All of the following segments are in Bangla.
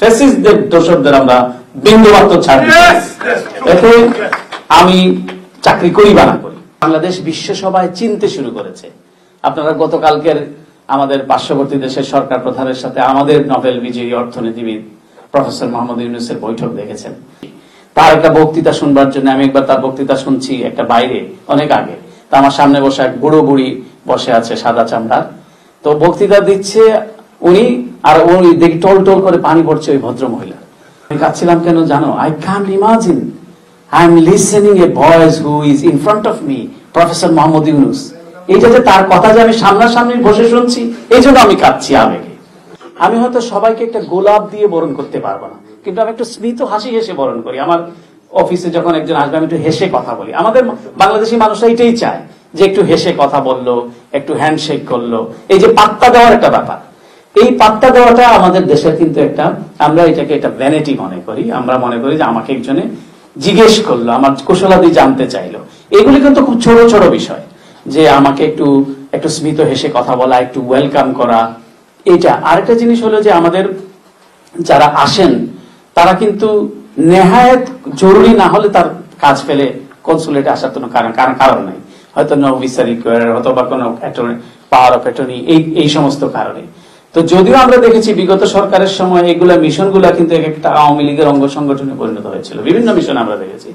ফ্যাসিস্টদের দোষরদের আমরা বিন্দুমাত্র ছাড় এতে আমি চাকরি করি বা না করি। বাংলাদেশ বিশ্ব সভায় চিনতে শুরু করেছে। আপনারা গতকালকের আমাদের পার্শ্ববর্তী দেশের সরকার প্রধানের সাথে আমাদের নোবেল বিজয়ী অর্থনীতিবিদ প্রফেসর মোহাম্মদ ইউনূসের বৈঠক দেখেছেন। তার একটা বক্তৃতা শুনবার জন্য আমি একবার তার বক্তৃতা শুনছি একটা বাইরে অনেক আগে। তা আমার সামনে বসে এক বুড়ো বুড়ি বসে আছে সাদা চামড়ার, তো বক্তৃতা দিচ্ছে উনি, আর উনি দেখি টল টল করে পানি পড়ছে ওই ভদ্র মহিলা। আমি কাঁদছিলাম কেন জানো? I can't imagine I am listening A voice who is in front of me, professor Mohammad Yunus. এইটা যে তার কথা যে আমি সামনাসামনি বসে শুনছি, এই জন্য আমি কাঁদছি আবেগে। আমি হয়তো সবাইকে একটা গোলাপ দিয়ে বরণ করতে পারবো না, কিন্তু আমি একটু স্মিত হাসি হেসে বরণ করি। আমার অফিসে যখন একজন আসবে আমি একটু হেসে কথা বলি। আমাদের বাংলাদেশি মানুষরা এটাই চায় যে একটু হেসে কথা বললো, একটু হ্যান্ডশেক করলো, এই যে পাত্তা দেওয়ার একটা ব্যাপার। এই পাত্তা দেওয়াটা আমাদের দেশের কিন্তু একটা, আমরা এটাকে একটা ভ্যানিটি মনে করি। আমরা মনে করি যে আমাকে একজনে জিজ্ঞেস করলো, আমার কুশলাদি জানতে চাইলো। এগুলি কিন্তু খুব ছোট ছোট বিষয়, যে আমাকে একটু একটু স্মিত হেসে কথা বলা, একটু ওয়েলকাম করা। এটা আরেকটা জিনিস হলো যে আমাদের যারা আসেন তারা কিন্তু নেহায়েত জরুরি না হলে তার কাজ ফেলে কনসুলেটে আসার কোনো কারণ নাই। হয়তো নো ভিসা রিকোয়ার, অথবা কোনো পাওয়ার অফ অ্যাটর্নি, এই সমস্ত কারণে। তো যদিও আমরা দেখেছি বিগত সরকারের সময় এগুলা মিশনগুলা কিন্তু একটা আওয়ামী লীগের অঙ্গ সংগঠনে পরিণত হয়েছিল। বিভিন্ন মিশন আমরা দেখেছি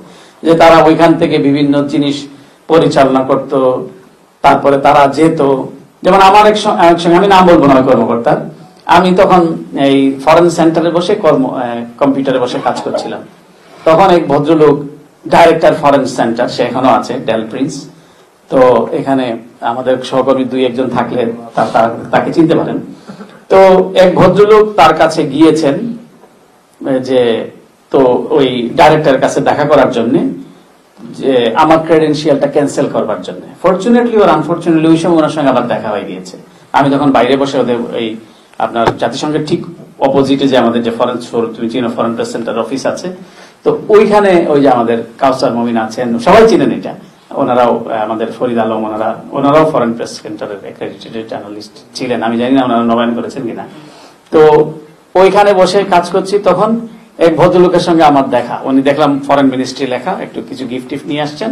যে তারা ওইখান থেকে বিভিন্ন জিনিস পরিচালনা করত, তারপরে তারা যেত। যেমন আমার এক সঙ্গে, আমি নাম বলবো না কর্মকর্তা, আমি তখন এই ফরেন সেন্টারে বসে কম্পিউটারে বসে কাজ করছিলাম। তখন এক ভদ্রলোক, ডাইরেক্টর ফরেন সেন্টার, সে এখনো আছে, ডেল প্রিন্স। তো এখানে আমাদের সহকর্মী দুই একজন থাকলে তাকে চিনতে পারেন। তো এক ভদ্রলোক তার কাছে গিয়েছেন, যে তো ওই ডাইরেক্টরের কাছে দেখা করার জন্য, যে আমার ক্রেডেনশিয়ালটা ক্যান্সেল করবার জন্য। ফরচুনেটলি ওর আনফরচুনেটলি ওই সময় ওনার সঙ্গে আবার দেখা হয়ে গিয়েছে। আমি তখন বাইরে বসে ওদের এই আপনার জাতিসংঘের ঠিক অপোজিটে যে আমাদের যে foreign foreign press centre office আছে, তো ওইখানে ওই যে আমাদের কাউসার মমিন আছেন, সবাই চিনেন এটা, ওনারাও আমাদের ফরিদ আলম, ওনারাও ফরেন প্রেস সেন্টারের অ্যাক্রেডিটেড জার্নালিস্ট ছিলেন। আমি জানি না ওনারা নবায়ন করেছেন কিনা। তো ওইখানে বসে কাজ করছি, তখন এক ভদ্রলোকের সঙ্গে আমার দেখা। উনি দেখলাম ফরেন মিনিস্ট্রি লেখা, একটু কিছু গিফট টিফট নিয়ে আসছেন।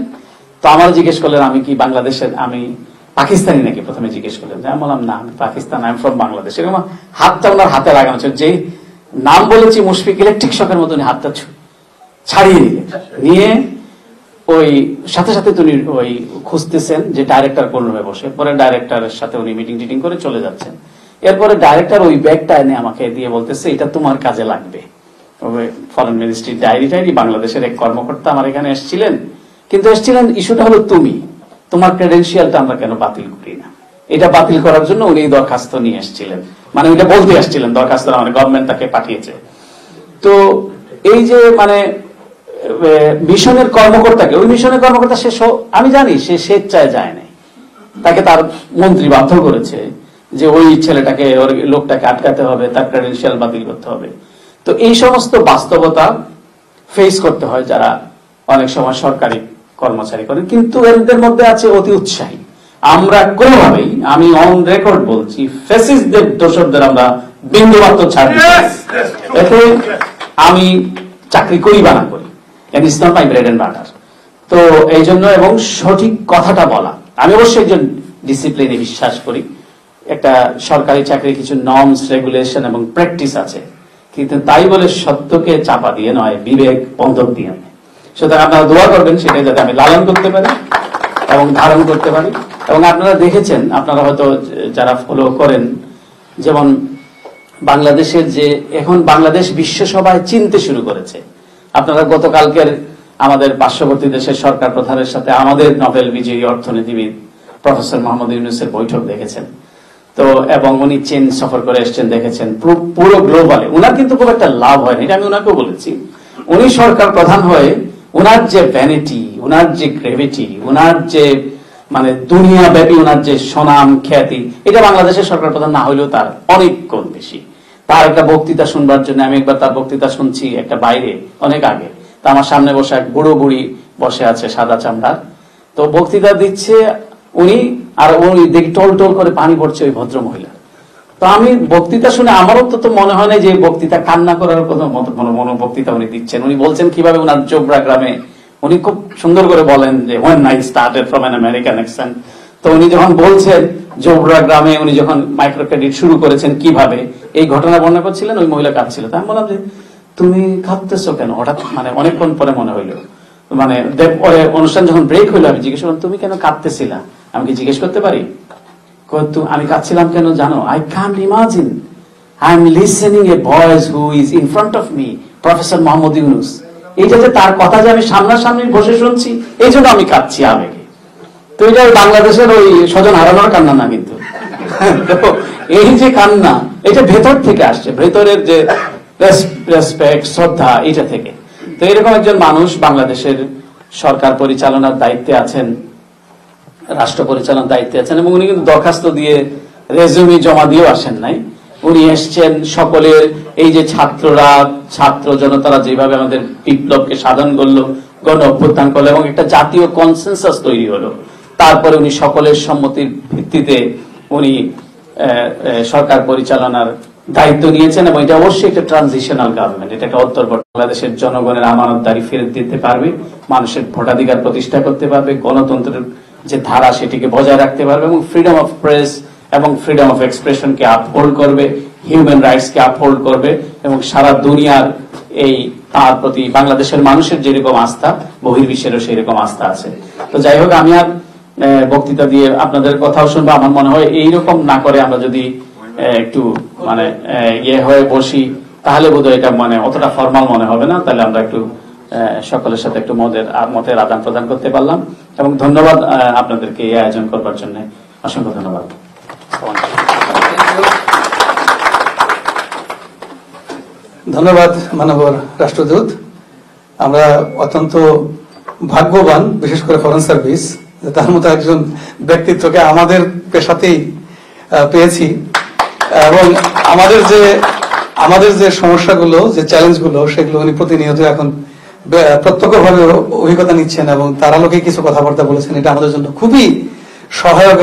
তো আমার জিজ্ঞেস করলেন আমি কি বাংলাদেশের, আমি পাকিস্তানি নাকি, প্রথমে জিজ্ঞেস করলেন। আমি বললাম না, আমি Pakistan, I am from Bangladesh. এরকম হাতটা ওনার হাতে লাগানো ছিল, যেই নাম বলেছি মুশফিক, ইলেকট্রিক শকের মতো উনি হাতটা ছাড়িয়ে নিয়ে ওই সাথে সাথে উনি ওই খুঁজতেছেন যে ডাইরেক্টর কোন রুমে বসে। পরে ডাইরেক্টরের সাথে উনি মিটিং টিটিং করে চলে যাচ্ছেন। এরপরে ডাইরেক্টর ওই ব্যাগটা এনে আমাকে দিয়ে বলতেছে এটা তোমার কাজে লাগবে। ফরেন মিনিস্ট্রির ডায়েরি, বাংলাদেশের এক কর্মকর্তা আমার এখানে এসেছিলেন, কিন্তু এসেছিলেন ইস্যুটা হলো তোমার ক্রেডেনশিয়ালটা আমরা কেন বাতিল করি না। এটা বাতিল করার জন্য উনি দরখাস্ত নিয়ে এসেছিলেন, মানে ওইটা বলতে আসছিলেন, দরখাস্ত মানে গভর্নমেন্ট তাকে পাঠিয়েছে। তো এই যে মানে মিশনের কর্মকর্তাকে, ওই মিশনের কর্মকর্তা সে, আমি জানি সে স্বেচ্ছায় যায় নাই, তাকে তার মন্ত্রী বাধ্য করেছে যে ওই ছেলেটাকে, ওর লোকটাকে আটকাতে হবে, তার ক্রেডেনশিয়াল বাতিল করতে হবে। তো এই সমস্ত বাস্তবতা ফেস করতে হয় যারা অনেক সময় সরকারি কর্মচারী করেন। কিন্তু এদের মধ্যে আছে অতি উৎসাহী। আমরা কোনোভাবেই, আমি অন রেকর্ড বলছি, ফ্যাসিস্টদের দোষরদের আমরা বিন্দুমাত্র ছাড় এতে আমি চাকরি করি বা না করি, it's not my bread and butter. তো এই জন্য, এবং সঠিক কথাটা বলা, আমি অবশ্যই একজন ডিসিপ্লিনে বিশ্বাস করি। একটা সরকারি চাকরির কিছু নর্মস, রেগুলেশন এবং প্র্যাকটিস আছে, কিন্তু তাই বলে সত্যকে চাপা দিয়ে নয়, বিবেক বন্ধক দিয়ে নয়। সুতরাং আপনারা দোয়া করবেন সেটাই যাতে আমি লালন করতে পারি এবং ধারণ করতে পারি। এবং আপনারা দেখেছেন, আপনারা হয়তো যারা ফলো করেন, যেমন বাংলাদেশের যে এখন বাংলাদেশ বিশ্ব সভায় চিনতে শুরু করেছে। আপনারা গতকালকের আমাদের পার্শ্ববর্তী দেশের সরকার প্রধানের সাথে আমাদের নোবেল বিজয়ী অর্থনীতিবিদ প্রফেসর মোহাম্মদ ইউনূসের বৈঠক দেখেছেন। তো এবং উনি চীন সফর করে এসছেন, দেখেছেন পুরো গ্লোবালে। উনার কিন্তু খুব একটা লাভ হয়নি, এটা আমি উনাকেও বলেছি। উনি সরকার প্রধান হয়ে উনার যে ভ্যানিটি, উনার যে গ্রেভিটি, উনার যে মানে দুনিয়া ব্যাপী উনার যে সুনাম খ্যাতি, এটা বাংলাদেশের সরকার প্রধান না হলেও তার অনেক গুণ বেশি। তার একটা বক্তৃতা শুনবার জন্য আমি একবার তার বক্তৃতা শুনছি একটা বাইরে অনেক আগে। তা আমার সামনে বসে এক বুড়ো বুড়ি বসে আছে সাদা চামড়ার, তো বক্তৃতা দিচ্ছে উনি, আর উনি দেখি টল টল করে পানি পড়ছে ওই ভদ্র মহিলা। তো আমি বক্তৃতা শুনে আমারও তো মনে হয় না যে বক্তৃতা কান্না করার কোনো বক্তৃতা উনি দিচ্ছেন। উনি বলছেন কিভাবে উনার জোবরা গ্রামে, উনি খুব সুন্দর করে বলেন যে when I started from an American accent। তো উনি যখন বলছেন জোবরা গ্রামে উনি যখন মাইক্রো ক্রেডিট শুরু করেছেন কিভাবে, এই ঘটনা বর্ণনা করছিলেন, ওই মহিলা কাঁদছিল। তা আমি বললাম যে তুমি কাঁদতেছো কেন হঠাৎ, মানে অনেকক্ষণ পরে মনে হইলো, মানে পরে অনুষ্ঠান যখন ব্রেক হইলো আমি জিজ্ঞেস করলাম তুমি কেন কাঁদতেছিলা, আমি কি জিজ্ঞেস করতে পারি? আমি কাঁদছিলাম কেন জানো? I can't imagine I'm listening a voice who is in front of me, professor Mohammad Yunus. এইটা যে তার কথা যে আমি সামনাসামনি বসে শুনছি, এই জন্য আমি কাঁদছি আবেগে। তো এটা বাংলাদেশের ওই স্বজন হারানোর কান্না না, কিন্তু তো এই যে কান্না এটা ভেতর থেকে আসছে, ভেতরের যে রেসপেক্ট শ্রদ্ধা, এটা থেকে। তো এরকম একজন মানুষ বাংলাদেশের সরকার পরিচালনার দায়িত্বে আছেন, রাষ্ট্র পরিচালনার দায়িত্বে আছেন, এবং উনি কিন্তু দরখাস্ত দিয়ে রেজুমি জমা দিয়েও আসেন নাই। উনি এসছেন সকলের, এই যে ছাত্ররা, ছাত্র জনতারা যেভাবে আমাদের বিপ্লবকে সাধন করলো, গণ অভ্যুত্থান করলো এবং একটা জাতীয় কনসেনসাস তৈরি হলো, তারপরে উনি সকলের সম্মতির ভিত্তিতে উনি সরকার পরিচালনার দায়িত্ব নিয়েছেন। এবং এটা অবশ্যই একটা ট্রানজিশনাল গভর্নমেন্ট, এটা একটা অন্তর্বর্তী বাংলাদেশের জনগণের আমানতদারি ফেরত দিতে পারবে, মানুষের ভোটাধিকার প্রতিষ্ঠা করতে পারবে, গণতন্ত্রের যে ধারা সেটিকে বজায় রাখতে পারবে, এবং ফ্রিডম অফ প্রেস এবং ফ্রিডম অফ এক্সপ্রেশনকে আপহোল্ড করবে, হিউম্যান রাইটসকে আপহোল্ড করবে, এবং সারা দুনিয়ার এই তার প্রতি বাংলাদেশের মানুষের যেরকম আস্থা, বহির্বিশ্বেরও সেই রকম আস্থা আছে। তো যাই হোক, আমি আর বক্তৃতা দিয়ে আপনাদের কথাও শুনবো। আমার মনে হয় এইরকম না করে আমরা যদি একটু মানে ইয়ে হয়ে বসি, তাহলে বোধহয় এটা মানে অতটা ফর্মাল মনে হবে না। তাহলে আমরা একটু সকলের সাথে একটু মতের আদান প্রদান করতে পারলাম। এবং ধন্যবাদ আপনাদেরকে এই আয়োজন করবার জন্য, অসংখ্য ধন্যবাদ। ধন্যবাদ মানবর রাষ্ট্রদূত। আমরা অত্যন্ত ভাগ্যবান, বিশেষ করে ফরেন সার্ভিস, তার মতো একজন ব্যক্তিত্বকে আমাদের পেশাতেই পেয়েছি। এবং আমাদের যে সমস্যাগুলো, যে চ্যালেঞ্জগুলো, সেগুলো উনি প্রতিনিয়ত এখন প্রত্যক্ষভাবে অভিজ্ঞতা নিচ্ছেন এবং তার আলোকে কিছু কথাবার্তা বলেছেন। এটা আমাদের জন্য খুবই সহায়ক।